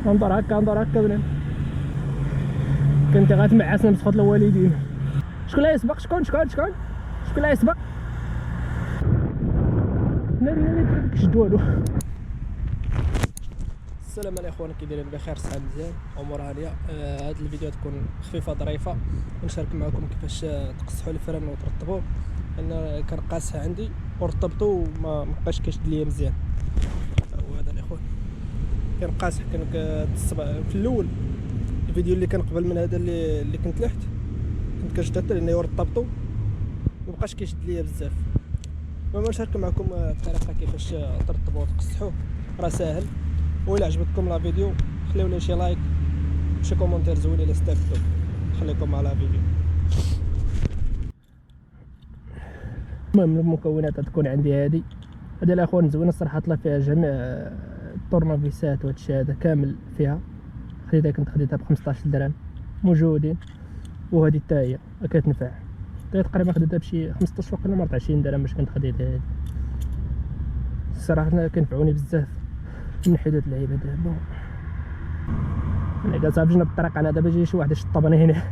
ندور هكا بنان. كنت غتمعسنا بسخط الوالدين. شكون اللي يسبق؟ شكون اللي يسبق؟ ناري كشدو والو. السلام عليكم اخوان، كي دايرين؟ بخير، صحه مزيان، امور هانيه. هاد الفيديو تكون خفيفه ظريفه، نشارك معكم كيفاش تقصحوا الفرن وترطبوه، لان كان قاسها عندي ورطبته وما بقاش كيشد ليا مزيان. هو هذا الاخوان كان قاسح. كان في الاول الفيديو اللي كان قبل من هذا اللي كنت لحت، كنت كنشد حتى لاني رطبته مبقاش كيشد ليا بزاف. المهم نشارك معكم الطريقه كيفاش ترطبوه وتقصحوه، راه ساهل. وإلا عجبتكم لا فيديو خليو لي شي لايك وشي كومونتير زوين الا استفدتوا. خليكم مع لا فيديو. المهم المكونات تكون عندي هذه الاخوان زوينه الصراحه، طلع فيها جميع الطورنافيسات وهادشي هذا كامل فيها. خديتها ب 15 درهم موجودين، وهذه حتى هي كتنفع. تقريبا خديتها بشي 15 وقيلا مرت 20 درهم باش كنت خديت هذه. الصراحه كنفعوني بزاف من حدود اللعيبه دابا. انا صافي جينا بالطريق، انا دابا جاي شي واحد يشطبني هنا.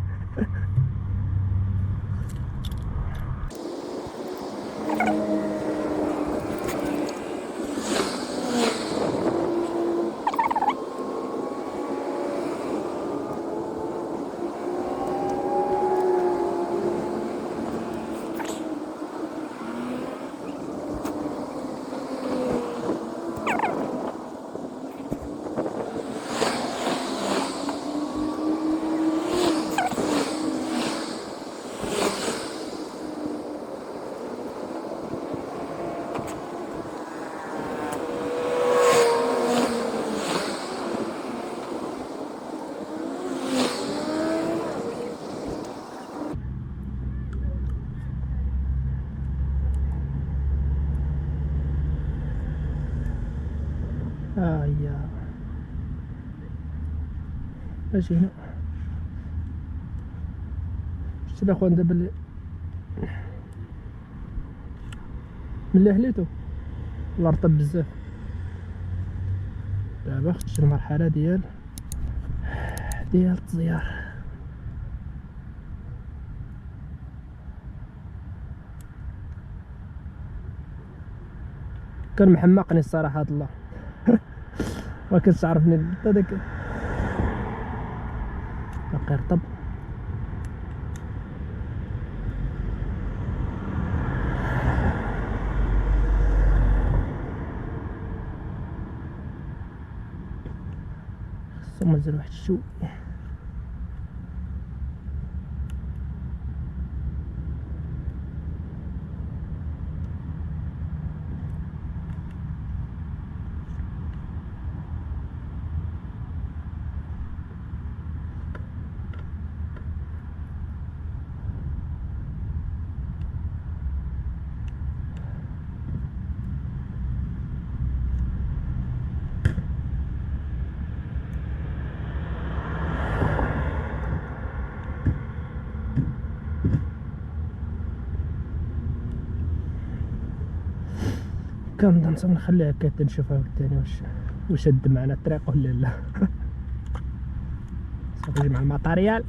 يا اجي هنا. شتي الاخوان دابا ملي حليتو والله رطب بزاف. دابا خدت المرحله ديال التزيار. كان محمقني الصراحه هاد الله. ما كنتش عارفني هذاك باقي رطب. خصو مازال واحد الشوي. كنظن نخليها هكا نشوفها ثاني واش شد معنا الطريق ولا لا. صافي مع الماتريال.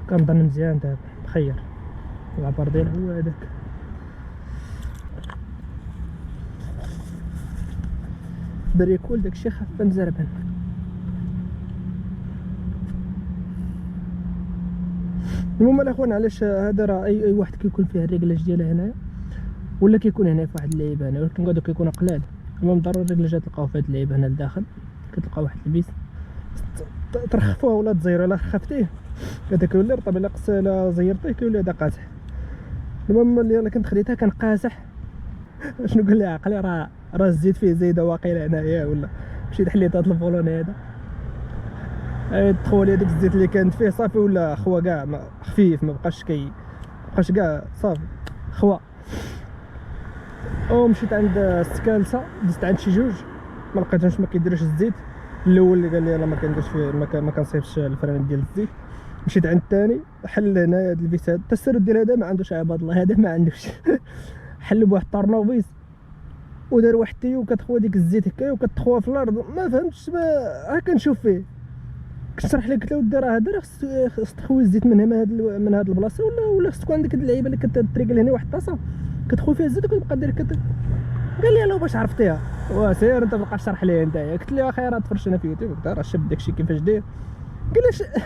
كنظن مزيان دابا مخير. العبر ديال هو هذاك. بريكول داكشي خفان زربان. المهم الاخوان علاش هذا راه اي واحد كيكون فيه الريكلاج ديالها هنايا ولا كيكون هنا في واحد اللعيبه هنا، ولكن هادو كيكونوا قلال. المهم ضروري الريكلاجات تلقاو في هاد اللعيبه هنا لداخل. كتلقاو واحد البيس ترخفوه ولا تزيرو. الا خفتيه هذا كيولي رطب، الا زيرتيه كيولي هذا قاسح. المهم اللي انا كنت خديتها كان قاسح. شنو قال لي عقلي؟ راه الزيت فيه زايده واقيلا هنايا، ولا مشيت حليت هاد الفولون هذا. دخل هذيك الزيت اللي كانت فيه صافي ولا خوا كاع خفيف، ما بقاش كاع صافي خوا. ومشيت عند السكالسه، دزت عند شي جوج ما لقيتهمش ما كيديروش الزيت. الاول اللي قال لي انا ما كنديرش فيه ما كنصيبش الفران ديال الزيت. مشيت عند الثاني حل هنايا هاد الفيس هذا، حتى السرود ديال هذا ما عندوش عباد الله، هذا ما عندوش حل بواحد الطرنوفيس ودار واحد التيو وكتخوى ديك الزيت هكايا وكتخوى في الارض. ما فهمتش، ما ها كنشوف فيه كنشرح لك، قلت له ودي راه هذا خص تخوي الزيت من هنا من هاد البلاصه، ولا خص تكون عندك هاد اللعيبه اللي كتريقل هنا واحد الطاسه كتخوي فيها الزيت وكتبقى دير قال لي انا باش عرفتيها وسير انت بقى شرح لي انت. قلت له واخا راه تفرجت انا في يوتيوب، قلت راه شاب داكشي كيفاش داير. قال لي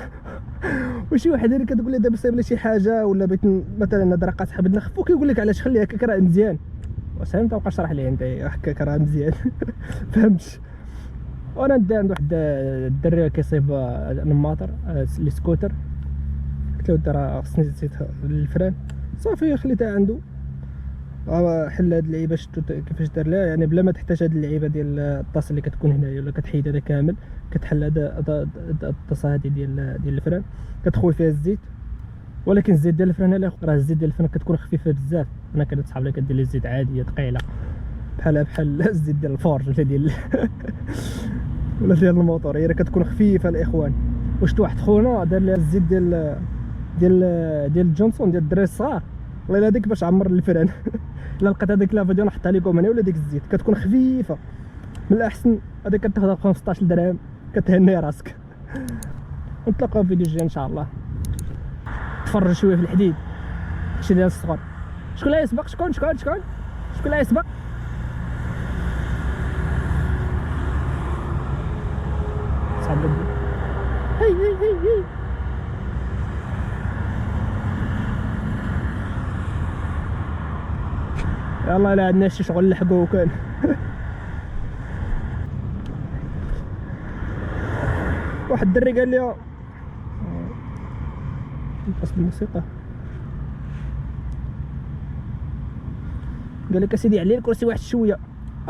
وشي واحد اللي كتقول لي دابا صايب لي شي حاجه ولا بغيت مثلا هاد راه قاصحه بدنا نخفو، كيقول لك علاش خليها هكاك راه مزيان. وسير انت بقى شرح لي انت هكاك راه مزيان فهمتش. وانا ندي عند واحد الدري كيصايب الماطر لي سكوتر، قلت له راه خصني زيت للفران صافي خليتها عنده. حل هاد اللعيبه شفتو كيفاش دار لها، يعني بلا ما تحتاج هاد اللعيبه ديال الطاس اللي كتكون هنايا، ولا كتحيد هذا كامل كتحل هذا الطاسه هادي ديال الفران كتخوي فيها الزيت. ولكن الزيت ديال الفران لا، راه الزيت ديال الفران كتكون خفيفه بزاف. انا كانت صحاب لي كدير لي الزيت عاديه ثقيله بحال الزيت ديال الفورج ولا ديال ولا ديال الموطور، هي كتكون خفيفه الاخوان. وشفت واحد خونا دار لها الزيت ديال جونسون ديال الدراري الصغار، والله الا هذيك باش عمر الفران الا لقيت هذيك لا فيديو نحطها لكم انا، ولا ديك الزيت كتكون خفيفه من الاحسن. هذيك كتاخذها ب 15 درهم كتهني راسك. نتلاقاو في فيديو جاي ان شاء الله. تفرج شويه في الحديد شي ديال الصغر. شكون اللي يسبق؟ شكون اللي يسبق؟ صعب لي هي يلا لا عندنا شي شغل نلحقو كان واحد الدري قال لي نقص الموسيقى، قال لك اسيدي علي الكرسي واحد شويه.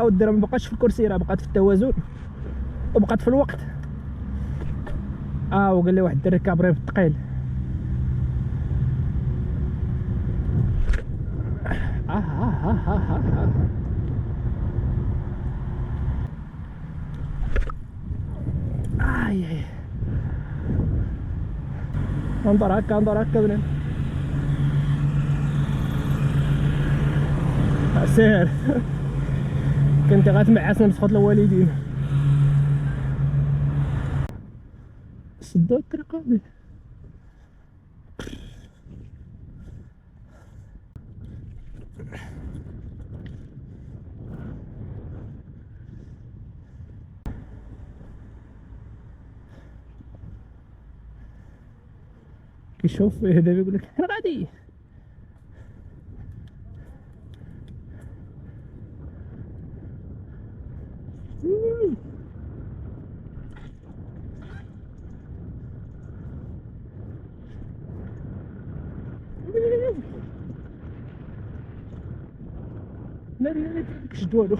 اودي راه مبقاتش في الكرسي، راه بقات في التوازن وبقات في الوقت. وقال لي واحد الدري كابري بالثقيل. انظر هكا بنين سير كنت غتمعسنا بسخط الوالدين. سدوا الطريق هادي كيشوف فيه دابا يقول لك انا غادي. لا شدوالو